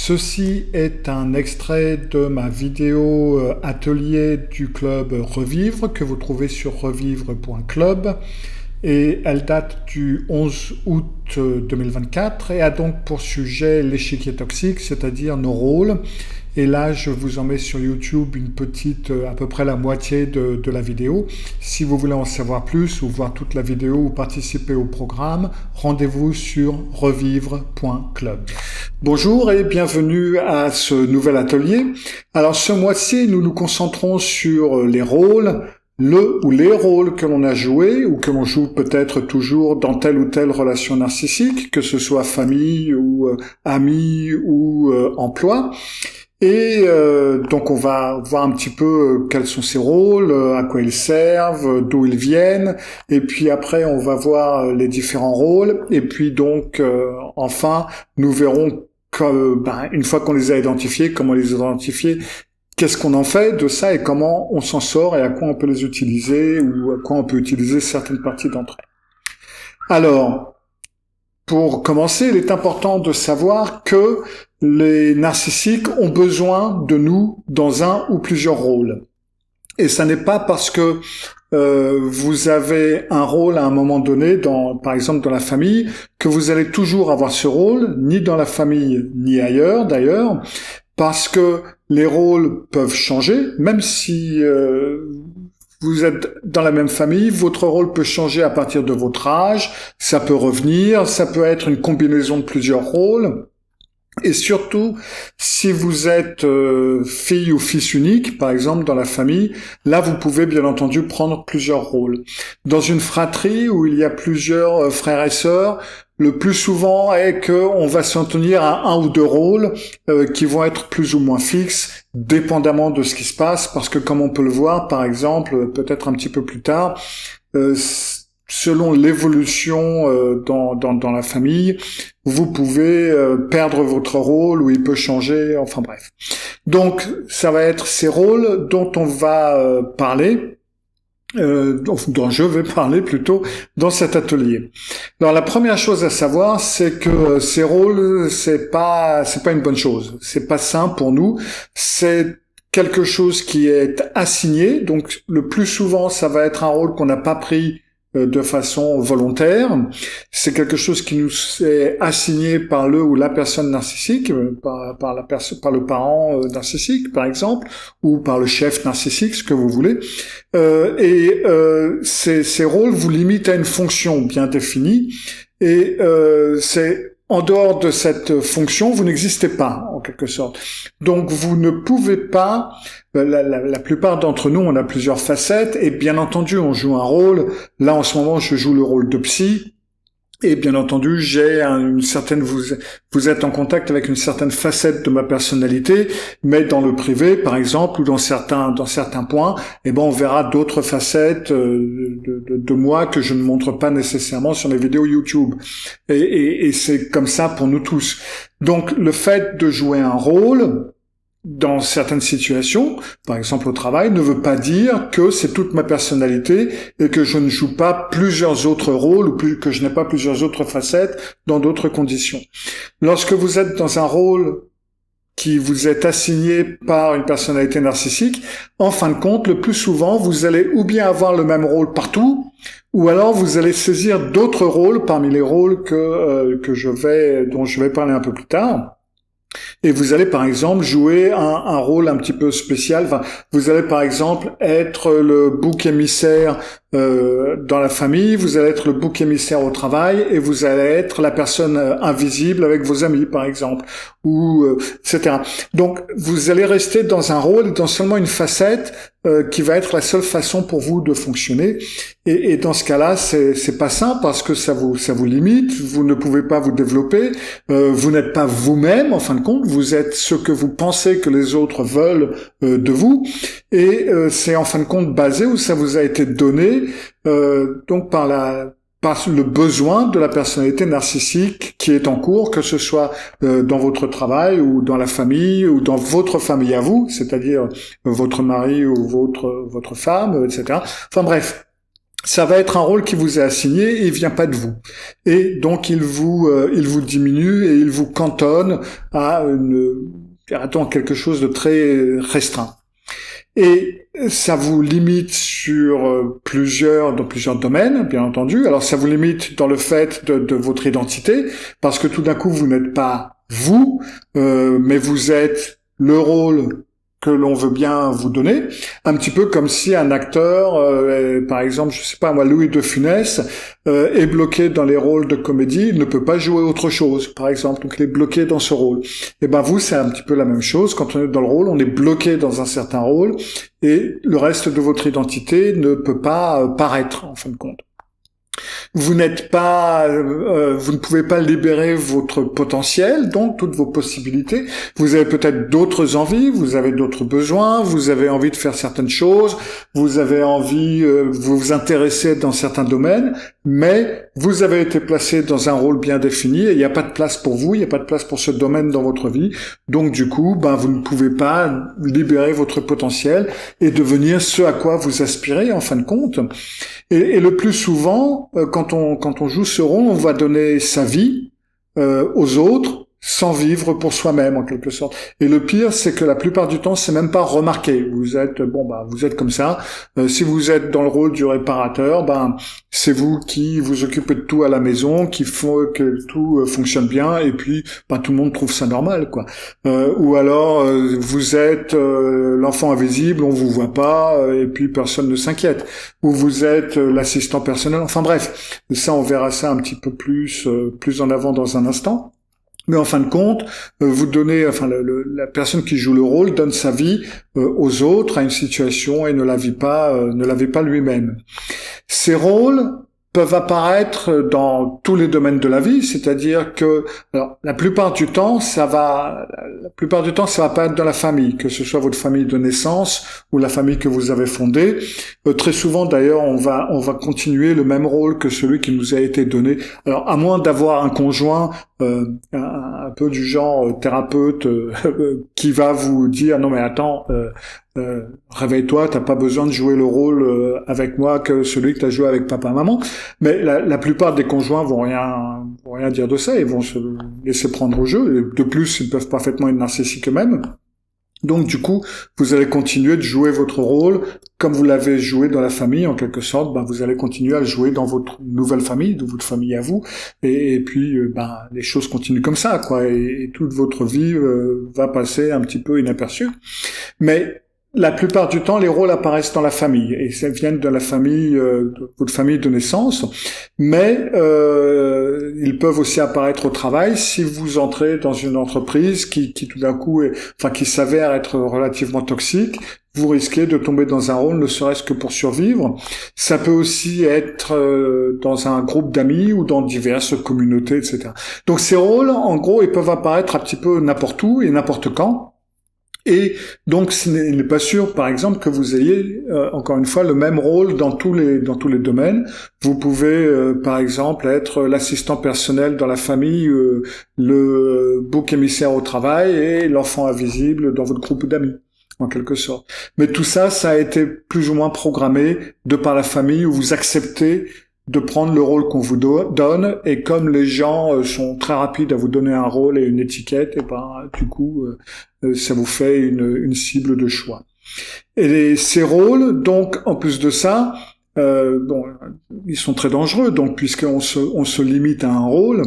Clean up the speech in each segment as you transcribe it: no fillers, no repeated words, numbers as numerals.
Ceci est un extrait de ma vidéo atelier du club Revivre que vous trouvez sur revivre.club et elle date du 11 août 2024 et a donc pour sujet l'échiquier toxique, c'est-à-dire nos rôles. Et là, je vous en mets sur YouTube une petite, à peu près la moitié de la vidéo. Si vous voulez en savoir plus ou voir toute la vidéo ou participer au programme, rendez-vous sur revivre.club. Bonjour et bienvenue à ce nouvel atelier. Alors ce mois-ci, nous nous concentrons sur les rôles, le ou les rôles que l'on a joués ou que l'on joue peut-être toujours dans telle ou telle relation narcissique, que ce soit famille ou amis ou emploi. Et donc on va voir un petit peu quels sont ces rôles, à quoi ils servent, d'où ils viennent, et puis après on va voir les différents rôles, et puis donc enfin nous verrons une fois qu'on les a identifiés, comment les identifier, qu'est-ce qu'on en fait de ça et comment on s'en sort et à quoi on peut les utiliser ou à quoi on peut utiliser certaines parties d'entre elles. Alors, pour commencer, il est important de savoir que les narcissiques ont besoin de nous dans un ou plusieurs rôles. Et ça n'est pas parce que vous avez un rôle à un moment donné, par exemple dans la famille, que vous allez toujours avoir ce rôle, ni dans la famille, ni ailleurs d'ailleurs, parce que les rôles peuvent changer, même si vous êtes dans la même famille, votre rôle peut changer à partir de votre âge, ça peut revenir, ça peut être une combinaison de plusieurs rôles. Et surtout, si vous êtes fille ou fils unique, par exemple, dans la famille, là, vous pouvez bien entendu prendre plusieurs rôles. Dans une fratrie où il y a plusieurs frères et sœurs, le plus souvent est qu'on va s'en tenir à un ou deux rôles qui vont être plus ou moins fixes, dépendamment de ce qui se passe, parce que comme on peut le voir, par exemple, peut-être un petit peu plus tard, selon l'évolution dans la famille, vous pouvez perdre votre rôle ou il peut changer, enfin bref. Donc, ça va être ces rôles dont on va parler, dont je vais parler plutôt dans cet atelier. Alors, la première chose à savoir, c'est que ces rôles, c'est pas une bonne chose. C'est pas sain pour nous. C'est quelque chose qui est assigné. Donc, le plus souvent, ça va être un rôle qu'on n'a pas pris de façon volontaire. C'est quelque chose qui nous est assigné par le ou la personne narcissique, par le parent narcissique, par exemple, ou par le chef narcissique, ce que vous voulez. Ces rôles vous limitent à une fonction bien définie, et c'est en dehors de cette fonction, vous n'existez pas, en quelque sorte. Donc, vous ne pouvez pas... La plupart d'entre nous, on a plusieurs facettes, et bien entendu, on joue un rôle. Là, en ce moment, je joue le rôle de psy, et bien entendu, j'ai vous êtes en contact avec une certaine facette de ma personnalité, mais dans le privé, par exemple, ou dans certains points, on verra d'autres facettes de moi que je ne montre pas nécessairement sur les vidéos YouTube. Et c'est comme ça pour nous tous. Donc, le fait de jouer un rôle dans certaines situations, par exemple au travail, ne veut pas dire que c'est toute ma personnalité et que je ne joue pas plusieurs autres rôles ou que je n'ai pas plusieurs autres facettes dans d'autres conditions. Lorsque vous êtes dans un rôle qui vous est assigné par une personnalité narcissique, en fin de compte, le plus souvent, vous allez ou bien avoir le même rôle partout, ou alors vous allez saisir d'autres rôles parmi les rôles dont je vais parler un peu plus tard. Et vous allez par exemple jouer un rôle un petit peu spécial. Enfin, vous allez par exemple être le bouc émissaire dans la famille, vous allez être le bouc émissaire au travail, et vous allez être la personne invisible avec vos amis par exemple, ou etc. Donc vous allez rester dans un rôle, dans seulement une facette qui va être la seule façon pour vous de fonctionner. Et dans ce cas-là, c'est pas sain parce que ça vous limite. Vous ne pouvez pas vous développer. Vous n'êtes pas vous-même en fin de compte. Vous êtes ce que vous pensez que les autres veulent de vous. Et c'est en fin de compte basé où ça vous a été donné donc par le besoin de la personnalité narcissique qui est en cours, que ce soit dans votre travail ou dans la famille ou dans votre famille à vous, c'est-à-dire votre mari ou votre femme, etc. Enfin bref. ça va être un rôle qui vous est assigné et il vient pas de vous. Et donc il vous diminue et il vous cantonne à quelque chose de très restreint. Et ça vous limite dans plusieurs domaines, bien entendu. Alors ça vous limite dans le fait de votre identité, parce que tout d'un coup vous n'êtes pas vous, mais vous êtes le rôle que l'on veut bien vous donner, un petit peu comme si un acteur, par exemple, je sais pas moi, Louis de Funès, est bloqué dans les rôles de comédie, il ne peut pas jouer autre chose, par exemple, donc il est bloqué dans ce rôle. Et ben vous, c'est un petit peu la même chose, quand on est dans le rôle, on est bloqué dans un certain rôle, et le reste de votre identité ne peut pas paraître, en fin de compte. Vous ne pouvez pas libérer votre potentiel, donc toutes vos possibilités. Vous avez peut-être d'autres envies, vous avez d'autres besoins, vous avez envie de faire certaines choses, vous avez envie, vous intéresser dans certains domaines, mais vous avez été placé dans un rôle bien défini et il n'y a pas de place pour vous, il n'y a pas de place pour ce domaine dans votre vie. Donc du coup, vous ne pouvez pas libérer votre potentiel et devenir ce à quoi vous aspirez en fin de compte. Et le plus souvent, quand on joue ce rôle, on va donner sa vie aux autres sans vivre pour soi-même en quelque sorte. Et le pire, c'est que la plupart du temps, c'est même pas remarqué. Vous êtes vous êtes comme ça. Si vous êtes dans le rôle du réparateur, c'est vous qui vous occupez de tout à la maison, qui faut que tout fonctionne bien, et puis tout le monde trouve ça normal, quoi. Ou alors vous êtes l'enfant invisible, on vous voit pas, et puis personne ne s'inquiète. Ou vous êtes l'assistant personnel. Enfin bref, ça on verra ça un petit peu plus en avant dans un instant. Mais en fin de compte, vous donnez, la personne qui joue le rôle donne sa vie aux autres, à une situation et ne la vit pas lui-même. Ces rôles peuvent apparaître dans tous les domaines de la vie, c'est-à-dire que, la plupart du temps, ça va apparaître dans la famille, que ce soit votre famille de naissance ou la famille que vous avez fondée. Très souvent, d'ailleurs, on va continuer le même rôle que celui qui nous a été donné. Alors, à moins d'avoir un conjoint, un peu du genre thérapeute, qui va vous dire, non mais attends, réveille-toi, t'as pas besoin de jouer le rôle avec moi que celui que t'as joué avec papa et maman. Mais la plupart des conjoints vont rien dire de ça, ils vont se laisser prendre au jeu. Et de plus, ils peuvent parfaitement être narcissiques eux-mêmes. Donc du coup, vous allez continuer de jouer votre rôle comme vous l'avez joué dans la famille, en quelque sorte. Vous allez continuer à le jouer dans votre nouvelle famille, de votre famille à vous, et puis les choses continuent comme ça, quoi. Et toute votre vie va passer un petit peu inaperçue. Mais la plupart du temps, les rôles apparaissent dans la famille, et ça vient de la famille, de votre famille de naissance, mais ils peuvent aussi apparaître au travail si vous entrez dans une entreprise qui tout d'un coup qui s'avère être relativement toxique. Vous risquez de tomber dans un rôle ne serait-ce que pour survivre. Ça peut aussi être dans un groupe d'amis ou dans diverses communautés, etc. Donc ces rôles, en gros, ils peuvent apparaître un petit peu n'importe où et n'importe quand. Et donc, ce n'est pas sûr, par exemple, que vous ayez, encore une fois, le même rôle dans tous les domaines. Vous pouvez, par exemple, être l'assistant personnel dans la famille, le bouc émissaire au travail et l'enfant invisible dans votre groupe d'amis, en quelque sorte. Mais tout ça, ça a été plus ou moins programmé de par la famille où vous acceptez de prendre le rôle qu'on vous donne, et comme les gens sont très rapides à vous donner un rôle et une étiquette, et du coup, ça vous fait une cible de choix. Et ces rôles, donc, en plus de ça, ils sont très dangereux, donc, puisqu'on se limite à un rôle.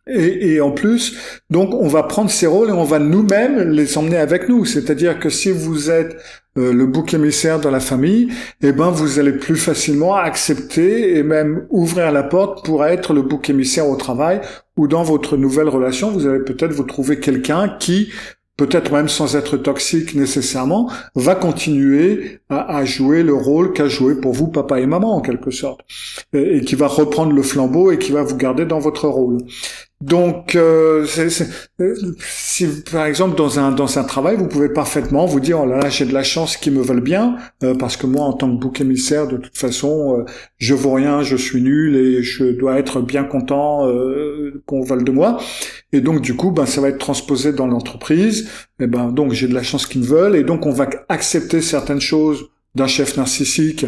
Et en plus, donc, on va prendre ces rôles et on va nous-mêmes les emmener avec nous. C'est-à-dire que si vous êtes le bouc émissaire dans la famille, vous allez plus facilement accepter et même ouvrir la porte pour être le bouc émissaire au travail, ou dans votre nouvelle relation, vous allez peut-être vous trouver quelqu'un qui, peut-être même sans être toxique nécessairement, va continuer à jouer le rôle qu'a joué pour vous papa et maman, en quelque sorte, et qui va reprendre le flambeau et qui va vous garder dans votre rôle. Donc, si par exemple dans un travail, vous pouvez parfaitement vous dire, oh là là, j'ai de la chance qu'ils me veulent bien, parce que moi, en tant que bouc émissaire, de toute façon, je vaux rien, je suis nul et je dois être bien content qu'on veuille de moi. Et donc du coup, ça va être transposé dans l'entreprise. Et donc j'ai de la chance qu'ils me veulent, et donc on va accepter certaines choses d'un chef narcissique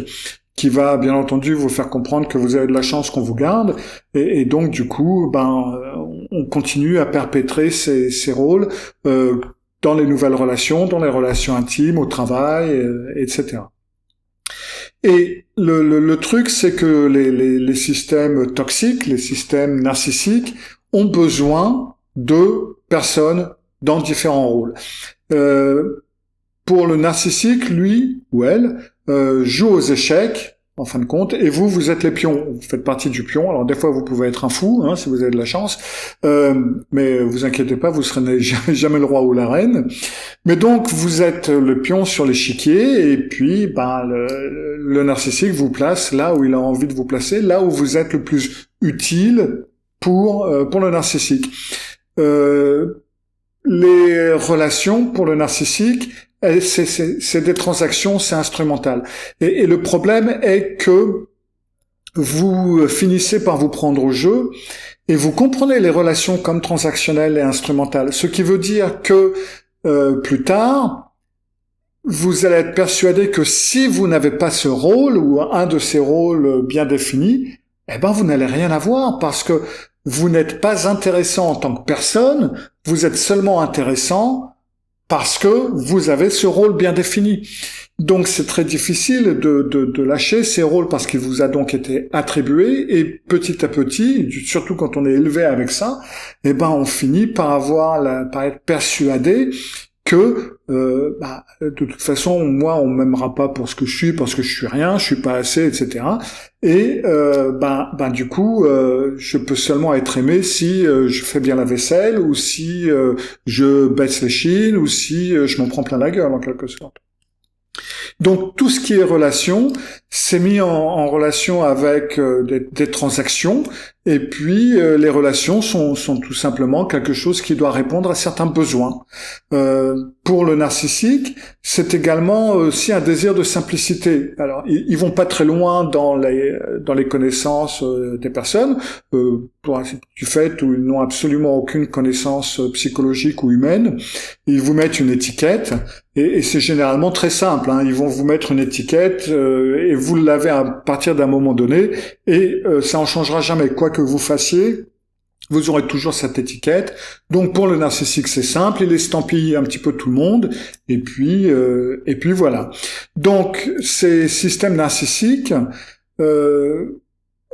qui va bien entendu vous faire comprendre que vous avez de la chance qu'on vous garde, et donc du coup, on continue à perpétrer ces rôles dans les nouvelles relations, dans les relations intimes, au travail, etc. Et le truc, c'est que les systèmes toxiques, les systèmes narcissiques, ont besoin de personnes dans différents rôles. Pour le narcissique, lui ou elle joue aux échecs, en fin de compte, et vous êtes les pions. Vous faites partie du pion. Alors des fois, vous pouvez être un fou, si vous avez de la chance, mais vous inquiétez pas, vous serez jamais le roi ou la reine. Mais donc, vous êtes le pion sur l'échiquier, et puis le narcissique vous place là où il a envie de vous placer, là où vous êtes le plus utile pour le narcissique. Les relations pour le narcissique, c'est des transactions, c'est instrumental. Et le problème est que vous finissez par vous prendre au jeu et vous comprenez les relations comme transactionnelles et instrumentales. Ce qui veut dire que plus tard, vous allez être persuadé que si vous n'avez pas ce rôle ou un de ces rôles bien définis, vous n'allez rien avoir parce que vous n'êtes pas intéressant en tant que personne, vous êtes seulement intéressant parce que vous avez ce rôle bien défini. Donc c'est très difficile de lâcher ces rôles parce qu'il vous a donc été attribué, et petit à petit, surtout quand on est élevé avec ça, on finit par être persuadé que de toute façon, moi, on m'aimera pas pour ce que je suis, parce que je suis rien, je suis pas assez, etc. Et du coup, je peux seulement être aimé si je fais bien la vaisselle, ou si je baisse les chines, ou si je m'en prends plein la gueule, en quelque sorte. Donc tout ce qui est relation, c'est mis en relation avec des transactions, et puis les relations sont tout simplement quelque chose qui doit répondre à certains besoins. Pour le narcissique, c'est également aussi un désir de simplicité. Alors ils vont pas très loin dans les connaissances des personnes, du fait où ils n'ont absolument aucune connaissance psychologique ou humaine. Ils vous mettent une étiquette, et c'est généralement très simple. Ils vont vous mettre une étiquette et vous l'avez à partir d'un moment donné, et ça en changera jamais. Quoi que vous fassiez, vous aurez toujours cette étiquette. Donc pour le narcissique, c'est simple, il estampille un petit peu tout le monde, et puis voilà. Donc ces systèmes narcissiques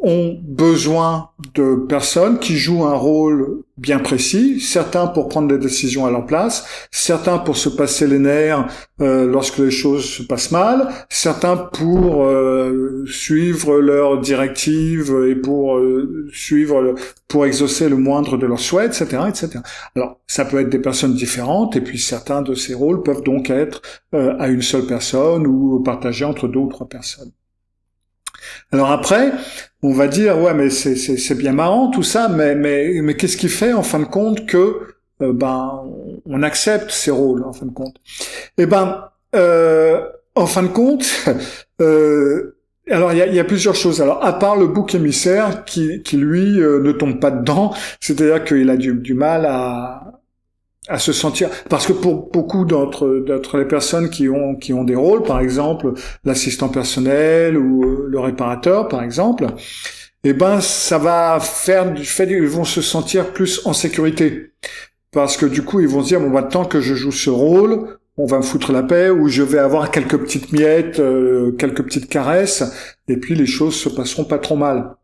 ont besoin de personnes qui jouent un rôle bien précis, certains pour prendre des décisions à leur place, certains pour se passer les nerfs lorsque les choses se passent mal, certains pour suivre leurs directives et pour exaucer le moindre de leurs souhaits, etc., etc. Alors, ça peut être des personnes différentes, et puis certains de ces rôles peuvent donc être à une seule personne ou partagés entre 2 ou 3 personnes. Alors après, on va dire mais c'est bien marrant tout ça, mais qu'est-ce qui fait en fin de compte que on accepte ces rôles en fin de compte? En fin de compte, alors il y a plusieurs choses. Alors à part le bouc émissaire qui lui ne tombe pas dedans, c'est-à-dire qu'il a du mal à se sentir, parce que pour beaucoup d'entre les personnes qui ont des rôles, par exemple l'assistant personnel ou le réparateur, par exemple, ça va faire du fait qu'ils vont se sentir plus en sécurité, parce que du coup ils vont se dire tant que je joue ce rôle, on va me foutre la paix, ou je vais avoir quelques petites miettes, quelques petites caresses, et puis les choses se passeront pas trop mal.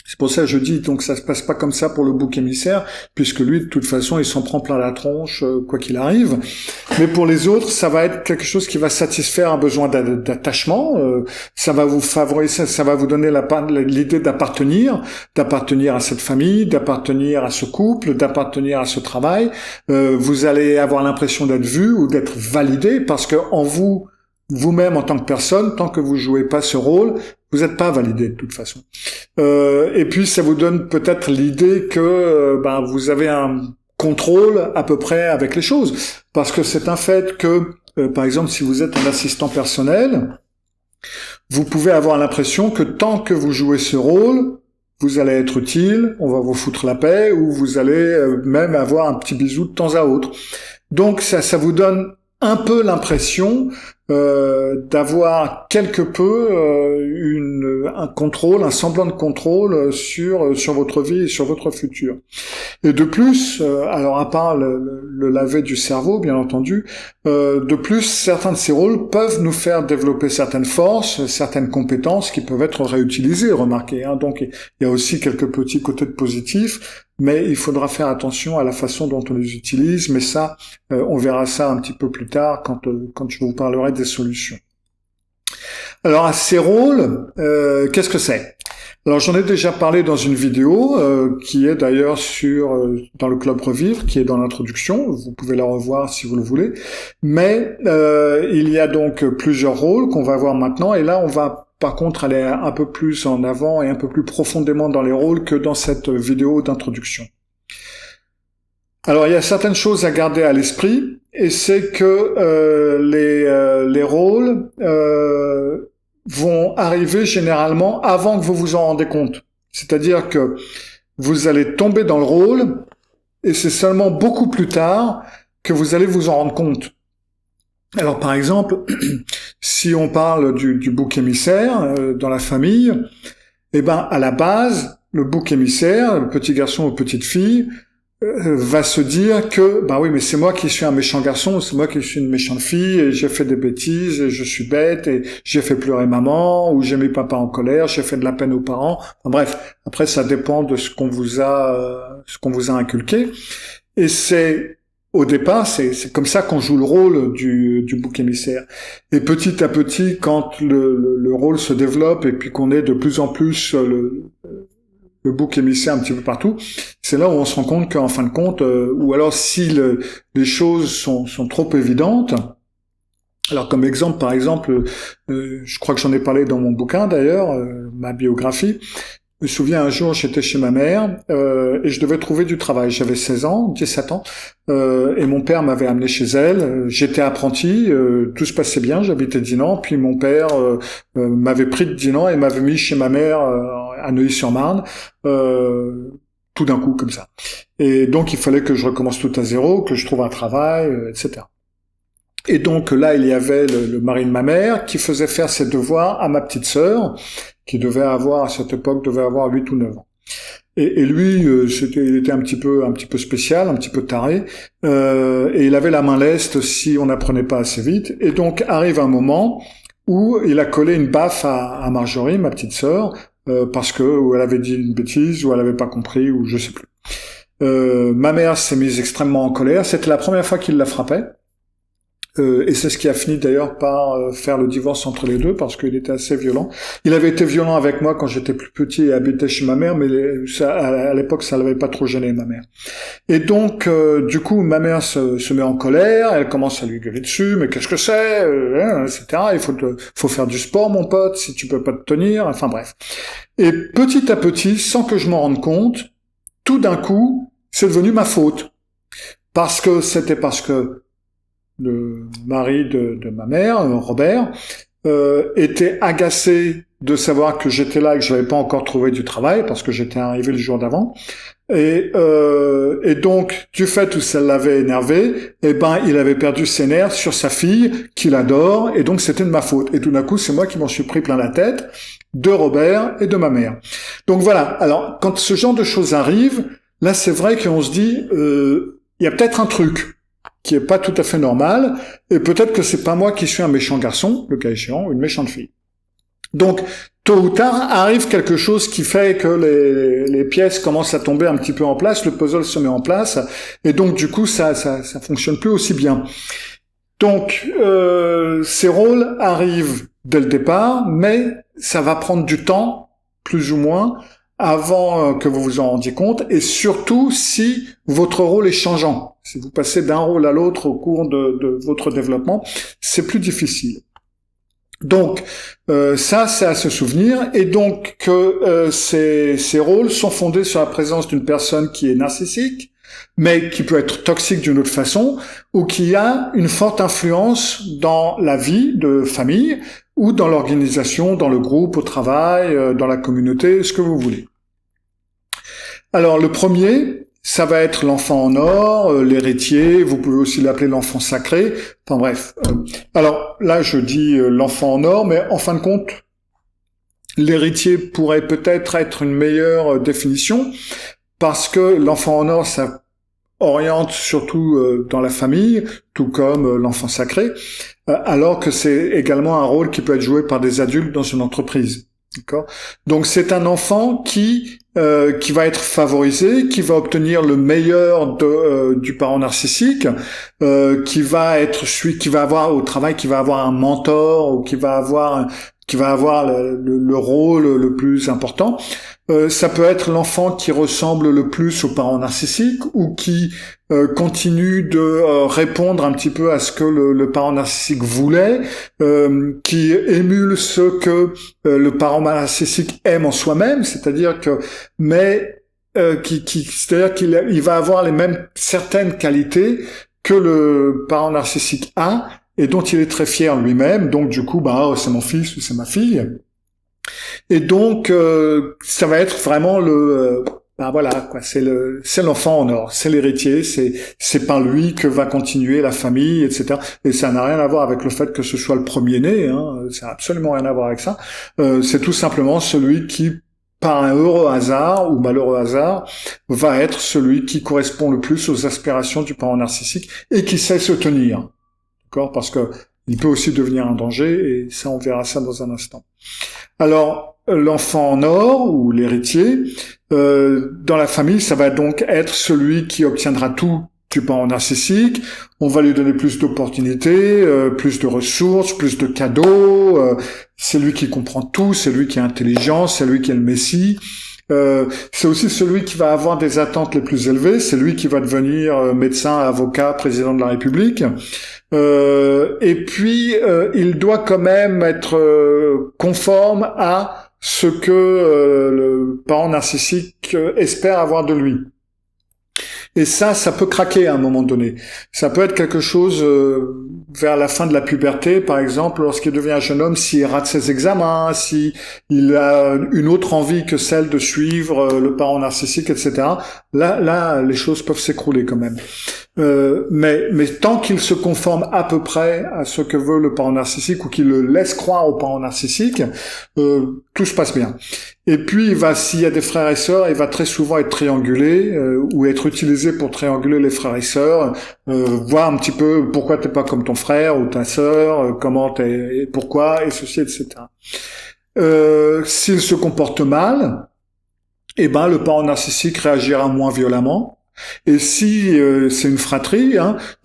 C'est pour ça que je dis donc ça se passe pas comme ça pour le bouc émissaire, puisque lui de toute façon il s'en prend plein la tronche quoi qu'il arrive. Mais pour les autres, ça va être quelque chose qui va satisfaire un besoin d'attachement. Ça va vous favoriser, ça va vous donner l'idée d'appartenir à cette famille, d'appartenir à ce couple, d'appartenir à ce travail. Vous allez avoir l'impression d'être vu ou d'être validé, parce que en vous-même en tant que personne, tant que vous jouez pas ce rôle, vous n'êtes pas validé de toute façon. Et puis ça vous donne peut-être l'idée que vous avez un contrôle à peu près avec les choses, parce que c'est un fait que par exemple si vous êtes un assistant personnel, vous pouvez avoir l'impression que tant que vous jouez ce rôle, vous allez être utile, on va vous foutre la paix, ou vous allez même avoir un petit bisou de temps à autre. Donc ça vous donne un peu l'impression d'avoir quelque peu un contrôle, un semblant de contrôle sur votre vie et sur votre futur. Et de plus, alors à part le laver du cerveau, bien entendu, de plus, certains de ces rôles peuvent nous faire développer certaines forces, certaines compétences qui peuvent être réutilisées, remarquez. Donc, il y a aussi quelques petits côtés positifs, mais il faudra faire attention à la façon dont on les utilise. Mais ça, on verra ça un petit peu plus tard quand je vous parlerai des solutions. Alors, à ces rôles, qu'est-ce que c'est ? Alors j'en ai déjà parlé dans une vidéo qui est d'ailleurs dans le Club Revivre, qui est dans l'introduction, vous pouvez la revoir si vous le voulez, mais il y a donc plusieurs rôles qu'on va voir maintenant, et là on va par contre aller un peu plus en avant et un peu plus profondément dans les rôles que dans cette vidéo d'introduction. Alors il y a certaines choses à garder à l'esprit, et c'est que les rôles vont arriver généralement avant que vous vous en rendez compte. C'est-à-dire que vous allez tomber dans le rôle et c'est seulement beaucoup plus tard que vous allez vous en rendre compte. Alors par exemple, si on parle du bouc émissaire dans la famille, à la base, le bouc émissaire, le petit garçon ou petite fille, va se dire que oui, mais c'est moi qui suis un méchant garçon, c'est moi qui suis une méchante fille, et j'ai fait des bêtises, et je suis bête, et j'ai fait pleurer maman, ou j'ai mis papa en colère, j'ai fait de la peine aux parents. Enfin, bref, après ça dépend de ce qu'on vous a inculqué. Et au départ, c'est comme ça qu'on joue le rôle du bouc émissaire. Et petit à petit, quand le rôle se développe et puis qu'on est de plus en plus le bouc émissaire un petit peu partout, c'est là où on se rend compte qu'en fin de compte, ou alors si les choses sont trop évidentes. Alors comme exemple, par exemple, je crois que j'en ai parlé dans mon bouquin d'ailleurs, ma biographie. Je me souviens un jour, j'étais chez ma mère et je devais trouver du travail. J'avais 17 ans, et mon père m'avait amené chez elle. J'étais apprenti, tout se passait bien, j'habitais Dinan, puis mon père m'avait pris de Dinan et m'avait mis chez ma mère à Neuilly-sur-Marne, tout d'un coup comme ça. Et donc il fallait que je recommence tout à zéro, que je trouve un travail, etc. Et donc là, il y avait le mari de ma mère qui faisait faire ses devoirs à ma petite sœur, qui à cette époque, devait avoir 8 ou 9 ans. Et lui, il était un petit peu spécial, un petit peu taré, et il avait la main leste si on n'apprenait pas assez vite. Et donc arrive un moment où il a collé une baffe à Marjorie, ma petite sœur, parce que ou elle avait dit une bêtise, ou elle avait pas compris, ou je sais plus. Ma mère s'est mise extrêmement en colère. C'était la première fois qu'il la frappait. Et c'est ce qui a fini d'ailleurs par faire le divorce entre les deux, parce qu'il était assez violent. Il avait été violent avec moi quand j'étais plus petit et habitait chez ma mère, mais à l'époque ça l'avait pas trop gêné, ma mère. Et donc du coup ma mère se met en colère, elle commence à lui gueuler dessus, mais qu'est-ce que c'est, etc. Il faut faire du sport, mon pote, si tu peux pas te tenir, enfin bref. Et petit à petit, sans que je m'en rende compte, tout d'un coup, c'est devenu ma faute. Parce que le mari de ma mère, Robert, était agacé de savoir que j'étais là et que je n'avais pas encore trouvé du travail parce que j'étais arrivé le jour d'avant. Et donc, du fait où ça l'avait énervé, il avait perdu ses nerfs sur sa fille, qu'il adore, et donc c'était de ma faute. Et tout d'un coup, c'est moi qui m'en suis pris plein la tête, de Robert et de ma mère. Donc voilà, alors, quand ce genre de choses arrivent, là c'est vrai qu'on se dit, il y a peut-être un truc qui est pas tout à fait normal, et peut-être que c'est pas moi qui suis un méchant garçon, le cas échéant, ou une méchante fille. Donc, tôt ou tard, arrive quelque chose qui fait que les pièces commencent à tomber un petit peu en place, le puzzle se met en place, et donc du coup, ça fonctionne plus aussi bien. Donc, ces rôles arrivent dès le départ, mais ça va prendre du temps, plus ou moins, avant que vous vous en rendiez compte, et surtout si votre rôle est changeant. Si vous passez d'un rôle à l'autre au cours de votre développement, c'est plus difficile. Donc, ça, c'est à se souvenir, et donc que ces rôles sont fondés sur la présence d'une personne qui est narcissique, mais qui peut être toxique d'une autre façon, ou qui a une forte influence dans la vie de famille, ou dans l'organisation, dans le groupe, au travail, dans la communauté, ce que vous voulez. Alors le premier, ça va être l'enfant en or, l'héritier, vous pouvez aussi l'appeler l'enfant sacré, enfin bref. Alors là, je dis l'enfant en or, mais en fin de compte, l'héritier pourrait peut-être être une meilleure définition, parce que l'enfant en or, ça oriente surtout dans la famille, tout comme l'enfant sacré, alors que c'est également un rôle qui peut être joué par des adultes dans une entreprise. D'accord. Donc c'est un enfant qui va être favorisé, qui va obtenir le meilleur du parent narcissique, qui va être celui qui va avoir au travail, qui va avoir un mentor ou qui va avoir le rôle le plus important. Ça peut être l'enfant qui ressemble le plus au parent narcissique ou qui continue de répondre un petit peu à ce que le parent narcissique voulait, qui émule ce que le parent narcissique aime en soi-même, c'est-à-dire qu'il va avoir les mêmes certaines qualités que le parent narcissique a et dont il est très fier lui-même. Donc du coup, c'est mon fils ou c'est ma fille. Et donc ça va être vraiment c'est l'enfant en or, c'est l'héritier, c'est par lui que va continuer la famille, etc. Et ça n'a rien à voir avec le fait que ce soit le premier-né, ça n'a absolument rien à voir avec ça. C'est tout simplement celui qui, par un heureux hasard ou malheureux hasard, va être celui qui correspond le plus aux aspirations du parent narcissique et qui sait se tenir. D'accord ? Parce que il peut aussi devenir un danger, et ça, on verra ça dans un instant. Alors, l'enfant en or, ou l'héritier, dans la famille, ça va donc être celui qui obtiendra tout du parent narcissique. On va lui donner plus d'opportunités, plus de ressources, plus de cadeaux. C'est lui qui comprend tout, c'est lui qui est intelligent, c'est lui qui est le messie. C'est aussi celui qui va avoir des attentes les plus élevées, c'est lui qui va devenir médecin, avocat, président de la République. Et puis, il doit quand même être conforme à ce que le parent narcissique espère avoir de lui. Et ça peut craquer à un moment donné. Ça peut être quelque chose vers la fin de la puberté, par exemple, lorsqu'il devient un jeune homme, s'il rate ses examens, s'il a une autre envie que celle de suivre le parent narcissique, etc. Là, les choses peuvent s'écrouler quand même. Mais tant qu'il se conforme à peu près à ce que veut le parent narcissique ou qu'il le laisse croire au parent narcissique, tout se passe bien. Et puis, s'il y a des frères et sœurs, il va très souvent être triangulé ou être utilisé pour trianguler les frères et sœurs, voir un petit peu pourquoi t'es pas comme ton frère ou ta sœur, pourquoi, et ceci, etc. S'il se comporte mal, le parent narcissique réagira moins violemment. Et si c'est une fratrie,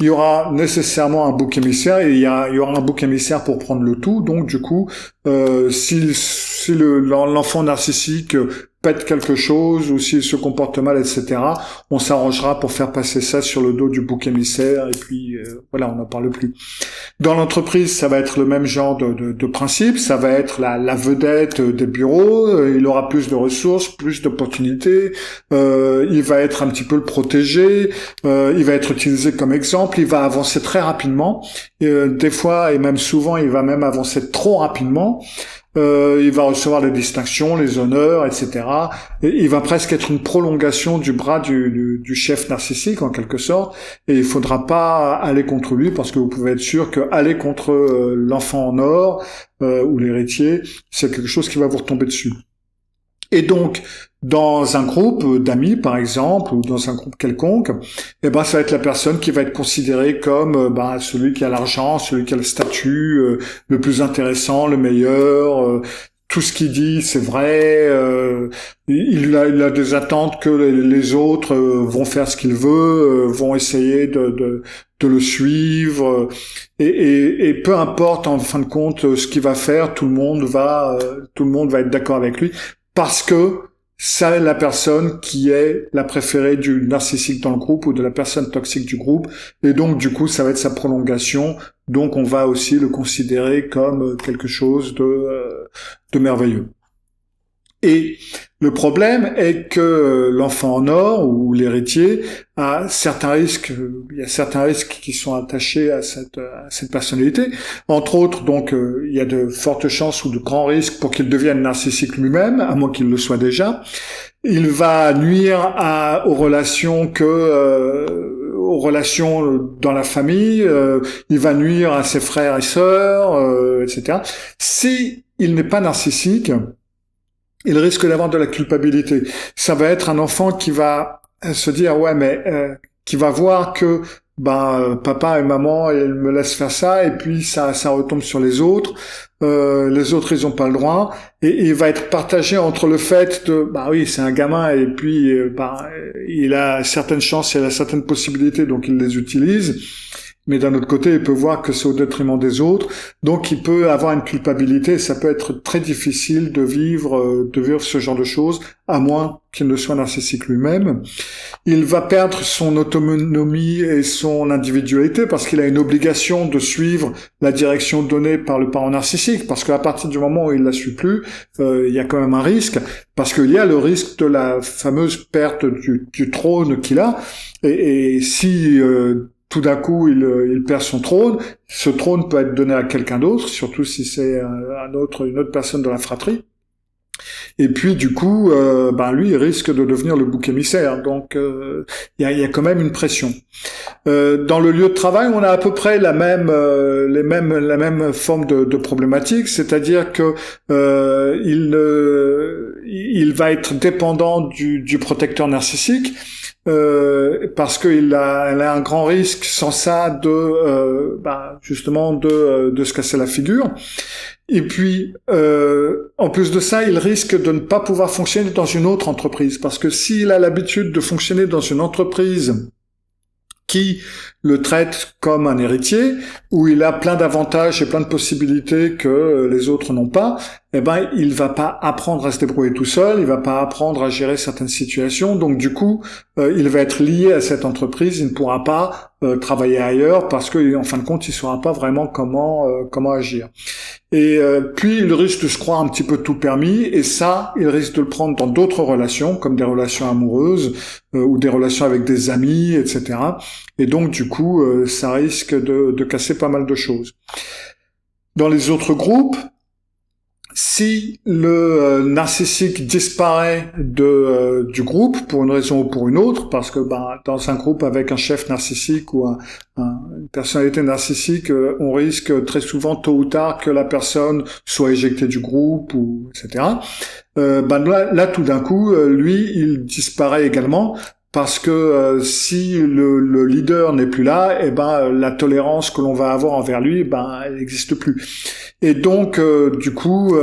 il y aura nécessairement un bouc émissaire, et il y aura un bouc émissaire pour prendre le tout. Donc du coup, si l'enfant narcissique pète quelque chose ou s'il se comporte mal, etc., on s'arrangera pour faire passer ça sur le dos du bouc émissaire, et puis on n'en parle plus. Dans l'entreprise, ça va être le même genre de principe, ça va être la vedette des bureaux, il aura plus de ressources, plus d'opportunités, il va être un petit peu le protégé, il va être utilisé comme exemple, il va avancer très rapidement, des fois et même souvent il va même avancer trop rapidement. Il va recevoir les distinctions, les honneurs, etc. Et il va presque être une prolongation du bras du chef narcissique, en quelque sorte. Et il faudra pas aller contre lui, parce que vous pouvez être sûr que aller contre l'enfant en or ou l'héritier, c'est quelque chose qui va vous retomber dessus. Et donc, dans un groupe d'amis, par exemple, ou dans un groupe quelconque, ça va être la personne qui va être considérée comme celui qui a l'argent, celui qui a le statut, le plus intéressant, le meilleur. Tout ce qu'il dit, c'est vrai. Il a des attentes que les autres vont faire ce qu'il veut, vont essayer de le suivre. Et peu importe, en fin de compte, ce qu'il va faire, tout le monde va être d'accord avec lui. Parce que c'est la personne qui est la préférée du narcissique dans le groupe ou de la personne toxique du groupe. Et donc, du coup, ça va être sa prolongation. Donc, on va aussi le considérer comme quelque chose de merveilleux. Et le problème est que l'enfant en or ou l'héritier a certains risques. Il y a certains risques qui sont attachés à cette personnalité. Entre autres, donc, il y a de fortes chances ou de grands risques pour qu'il devienne narcissique lui-même, à moins qu'il le soit déjà. Il va nuire aux relations dans la famille, il va nuire à ses frères et sœurs, etc. Si il n'est pas narcissique, il risque d'avoir de la culpabilité. Ça va être un enfant qui va se dire qui va voir que papa et maman ils me laissent faire ça et puis ça retombe sur les autres ils ont pas le droit et il va être partagé entre le fait de oui c'est un gamin et puis il a certaines chances, il a certaines possibilités donc il les utilise. Mais d'un autre côté, il peut voir que c'est au détriment des autres, donc il peut avoir une culpabilité. Ça peut être très difficile de vivre ce genre de choses, à moins qu'il ne soit narcissique lui-même. Il va perdre son autonomie et son individualité parce qu'il a une obligation de suivre la direction donnée par le parent narcissique. Parce qu'à partir du moment où il la suit plus, il y a quand même un risque, parce qu'il y a le risque de la fameuse perte du trône qu'il a. Et si tout d'un coup, il perd son trône. Ce trône peut être donné à quelqu'un d'autre, surtout si c'est une autre personne de la fratrie. Et puis, du coup, lui, il risque de devenir le bouc émissaire. Donc, il y a quand même une pression. Dans le lieu de travail, on a à peu près la même forme de problématique, c'est-à-dire que il va être dépendant du protecteur narcissique. Parce qu'il a un grand risque sans ça de se casser la figure. Et puis en plus de ça, il risque de ne pas pouvoir fonctionner dans une autre entreprise, parce que s'il a l'habitude de fonctionner dans une entreprise qui le traite comme un héritier, où il a plein d'avantages et plein de possibilités que les autres n'ont pas, il va pas apprendre à se débrouiller tout seul, il va pas apprendre à gérer certaines situations, donc du coup, il va être lié à cette entreprise, il ne pourra pas travailler ailleurs parce que en fin de compte, il saura pas vraiment comment agir. Et puis il risque de se croire un petit peu tout permis, et ça, il risque de le prendre dans d'autres relations, comme des relations amoureuses ou des relations avec des amis, etc. Et donc du coup, ça risque de casser pas mal de choses. Dans les autres groupes, si le narcissique disparaît du groupe pour une raison ou pour une autre, parce que dans un groupe avec un chef narcissique ou une personnalité narcissique, on risque très souvent tôt ou tard que la personne soit éjectée du groupe ou etc. Là tout d'un coup, lui il disparaît également. Parce que si le leader n'est plus là, la tolérance que l'on va avoir envers lui, elle n'existe plus. Et donc, du coup,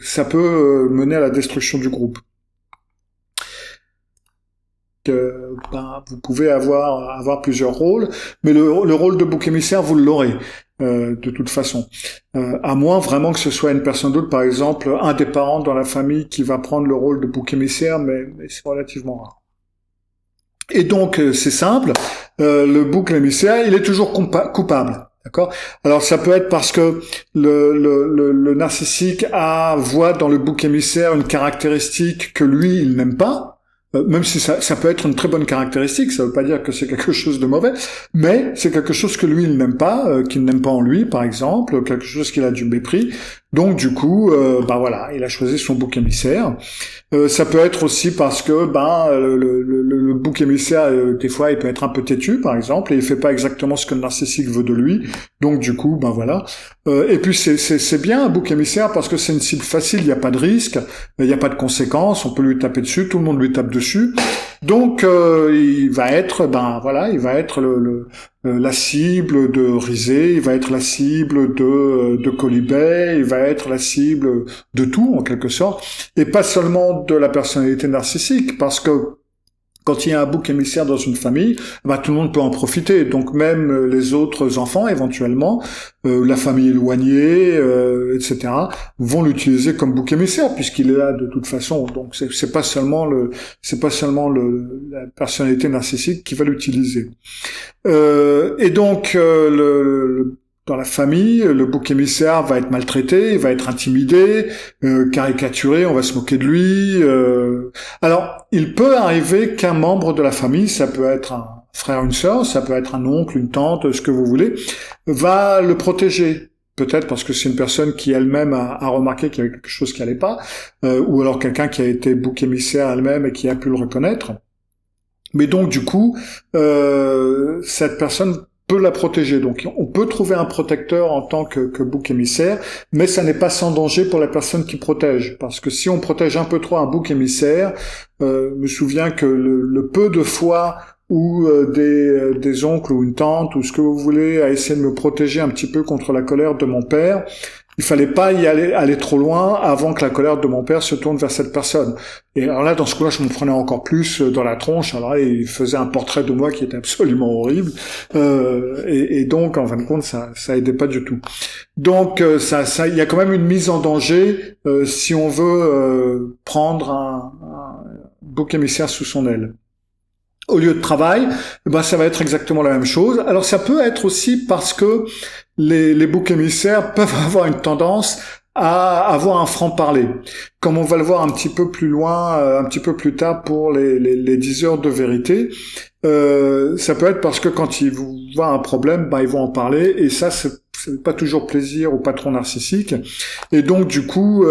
ça peut mener à la destruction du groupe. Vous pouvez avoir plusieurs rôles, mais le rôle de bouc émissaire, vous l'aurez de toute façon. À moins vraiment que ce soit une personne d'autre, par exemple, un des parents dans la famille qui va prendre le rôle de bouc émissaire, mais c'est relativement rare. Et donc, c'est simple, le bouc émissaire, il est toujours coupable. D'accord. Alors ça peut être parce que le narcissique voit dans le bouc émissaire une caractéristique que lui il n'aime pas. Même si ça peut être une très bonne caractéristique, ça veut pas dire que c'est quelque chose de mauvais, mais c'est quelque chose que lui il n'aime pas, qu'il n'aime pas en lui par exemple, quelque chose qu'il a du mépris. Donc du coup, il a choisi son bouc émissaire. Ça peut être aussi parce que le bouc émissaire, des fois, il peut être un peu têtu, par exemple, et il fait pas exactement ce que le narcissique veut de lui. Donc du coup, et puis c'est bien un bouc émissaire parce que c'est une cible facile, il n'y a pas de risque, il n'y a pas de conséquences, on peut lui taper dessus, tout le monde lui tape dessus. Donc il va être la cible de risée, il va être la cible de colibet, il va être la cible de tout en quelque sorte, et pas seulement de la personnalité narcissique, parce que quand il y a un bouc émissaire dans une famille, tout le monde peut en profiter. Donc même les autres enfants, éventuellement, la famille éloignée, etc., vont l'utiliser comme bouc émissaire puisqu'il est là de toute façon. Donc c'est pas seulement la personnalité narcissique qui va l'utiliser. Et donc dans la famille, le bouc émissaire va être maltraité, il va être intimidé, caricaturé, on va se moquer de lui. Alors, il peut arriver qu'un membre de la famille, ça peut être un frère, une sœur, ça peut être un oncle, une tante, ce que vous voulez, va le protéger. peut-être parce que c'est une personne qui elle-même a remarqué qu'il y avait quelque chose qui allait pas, ou alors quelqu'un qui a été bouc émissaire elle-même et qui a pu le reconnaître. Mais donc du coup, cette personne peut la protéger. Donc on peut trouver un protecteur en tant que bouc émissaire, mais ça n'est pas sans danger pour la personne qui protège. Parce que si on protège un peu trop un bouc émissaire, je me souviens que le peu de fois où des oncles ou une tante ou ce que vous voulez a essayé de me protéger un petit peu contre la colère de mon père, il fallait pas y aller trop loin avant que la colère de mon père se tourne vers cette personne. Et alors là, dans ce coup-là, je me prenais encore plus dans la tronche. Alors là, il faisait un portrait de moi qui était absolument horrible. Et donc, en fin de compte, ça aidait pas du tout. Donc, il y a quand même une mise en danger si on veut prendre un bouc émissaire sous son aile. Au lieu de travail, ça va être exactement la même chose. Alors ça peut être aussi parce que les boucs émissaires peuvent avoir une tendance à avoir un franc-parler. Comme on va le voir un petit peu plus loin, un petit peu plus tard pour les 10 heures de vérité, ça peut être parce que quand ils voient un problème, ils vont en parler, et ça c'est pas toujours plaisir au patron narcissique, et donc du coup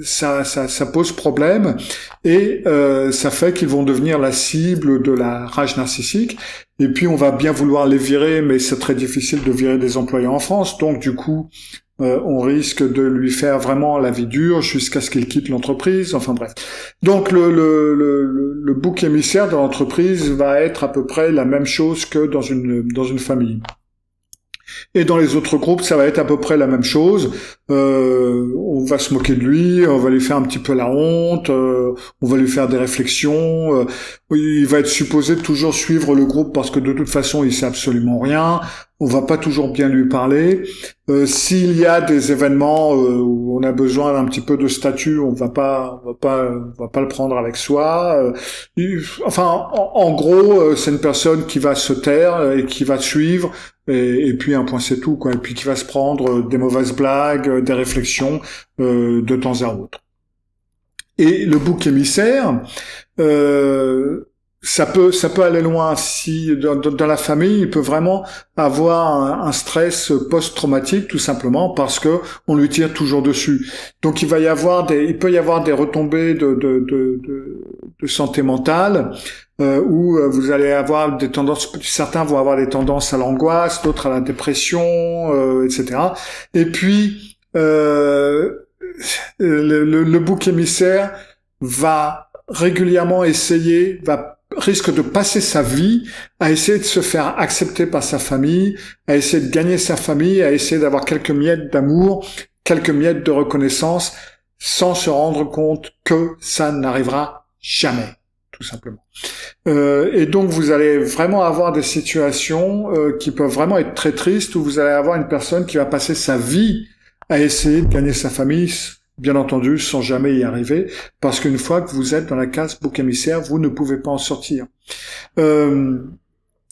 ça pose problème, et ça fait qu'ils vont devenir la cible de la rage narcissique. Et puis on va bien vouloir les virer, mais c'est très difficile de virer des employés en France, donc du coup on risque de lui faire vraiment la vie dure jusqu'à ce qu'il quitte l'entreprise, enfin bref. Donc le bouc émissaire de l'entreprise va être à peu près la même chose que dans une famille. Et dans les autres groupes, ça va être à peu près la même chose. On va se moquer de lui, on va lui faire un petit peu la honte, on va lui faire des réflexions. Il va être supposé de toujours suivre le groupe parce que de toute façon, il sait absolument rien. On va pas toujours bien lui parler. S'il y a des événements où on a besoin d'un petit peu de statut, on va pas le prendre avec soi. En gros, c'est une personne qui va se taire et qui va suivre. Et puis un point c'est tout, quoi. Et puis qui va se prendre des mauvaises blagues, des réflexions de temps à autre. Et le bouc émissaire, ça peut aller loin. Si dans la famille, il peut vraiment avoir un stress post-traumatique, tout simplement parce que on lui tire toujours dessus. Donc il peut y avoir des retombées de santé mentale, où vous allez avoir des tendances, certains vont avoir des tendances à l'angoisse, d'autres à la dépression, etc. Et puis le bouc émissaire va régulièrement risque de passer sa vie à essayer de se faire accepter par sa famille, à essayer de gagner sa famille, à essayer d'avoir quelques miettes d'amour, quelques miettes de reconnaissance, sans se rendre compte que ça n'arrivera jamais, tout simplement. Et donc vous allez vraiment avoir des situations qui peuvent vraiment être très tristes, où vous allez avoir une personne qui va passer sa vie à essayer de gagner sa famille, bien entendu, sans jamais y arriver, parce qu'une fois que vous êtes dans la case bouc émissaire, vous ne pouvez pas en sortir.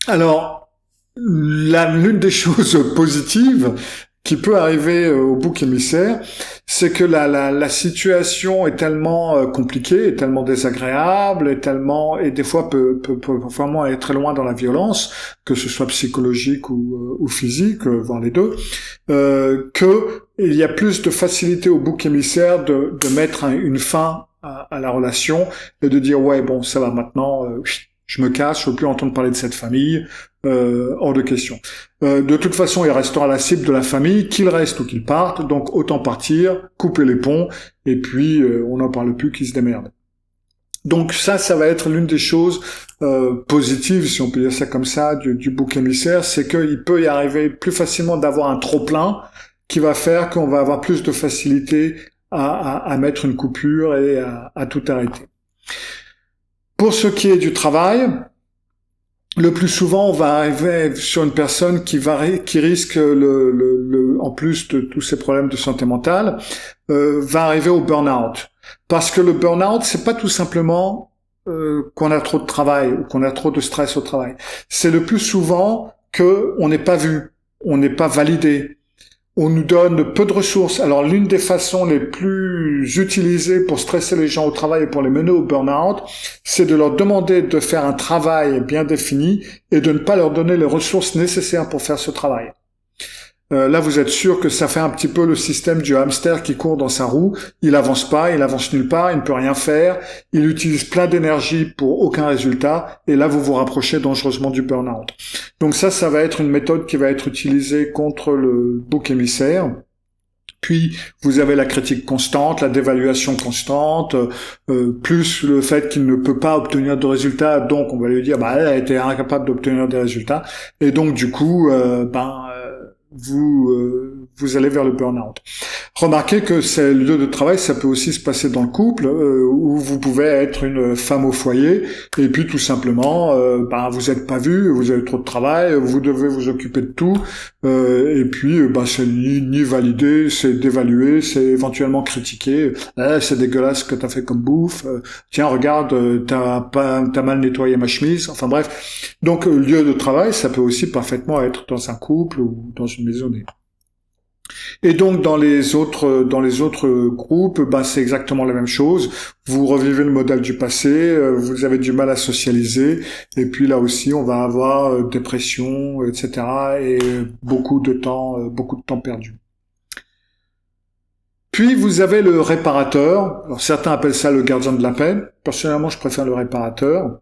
Alors, l'une des choses positives qui peut arriver au bouc émissaire, c'est que la situation est tellement compliquée, est tellement désagréable, et des fois peut vraiment aller très loin dans la violence, que ce soit psychologique ou physique, voire les deux, que il y a plus de facilité au bouc émissaire de mettre une fin à la relation et de dire ouais bon ça va maintenant, je me casse, je veux plus entendre parler de cette famille, hors de question. De toute façon, il restera la cible de la famille, qu'il reste ou qu'il parte, donc autant partir, couper les ponts, et puis on n'en parle plus, qu'il se démerde. Donc ça va être l'une des choses positives, si on peut dire ça comme ça, du bouc émissaire, c'est qu'il peut y arriver plus facilement d'avoir un trop-plein qui va faire qu'on va avoir plus de facilité à mettre une coupure et à tout arrêter. Pour ce qui est du travail, le plus souvent, on va arriver sur une personne qui risque en plus de tous ces problèmes de santé mentale, va arriver au burn-out. Parce que le burn-out, c'est pas tout simplement qu'on a trop de travail ou qu'on a trop de stress au travail. C'est le plus souvent que on n'est pas vu, on n'est pas validé. On nous donne peu de ressources. Alors, l'une des façons les plus utilisées pour stresser les gens au travail et pour les mener au burn-out, c'est de leur demander de faire un travail bien défini et de ne pas leur donner les ressources nécessaires pour faire ce travail. Là, vous êtes sûr que ça fait un petit peu le système du hamster qui court dans sa roue. Il avance pas, il avance nulle part, il ne peut rien faire. Il utilise plein d'énergie pour aucun résultat. Et là, vous vous rapprochez dangereusement du burn-out. Donc ça va être une méthode qui va être utilisée contre le bouc émissaire. Puis, vous avez la critique constante, la dévaluation constante, plus le fait qu'il ne peut pas obtenir de résultats, donc on va lui dire, elle a été incapable d'obtenir des résultats, et donc du coup, vous allez vers le burn-out. Remarquez que c'est le lieu de travail, ça peut aussi se passer dans le couple, où vous pouvez être une femme au foyer, et puis tout simplement, vous n'êtes pas vu, vous avez trop de travail, vous devez vous occuper de tout, et puis c'est ni validé, c'est dévalué, c'est éventuellement critiqué. C'est dégueulasse ce que t'as fait comme bouffe. Tiens, regarde, t'as mal nettoyé ma chemise. Enfin bref. Donc lieu de travail, ça peut aussi parfaitement être dans un couple ou dans une maisonnée. Et donc dans les autres groupes, c'est exactement la même chose. Vous revivez le modèle du passé, vous avez du mal à socialiser, et puis là aussi on va avoir dépression, etc. et beaucoup de temps perdu. Puis vous avez le réparateur. Alors certains appellent ça le gardien de la paix. Personnellement, je préfère le réparateur.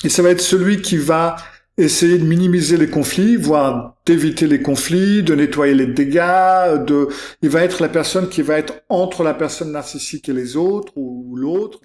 Et ça va être celui qui va essayer de minimiser les conflits, voire d'éviter les conflits, de nettoyer les dégâts, il va être la personne qui va être entre la personne narcissique et les autres, ou l'autre.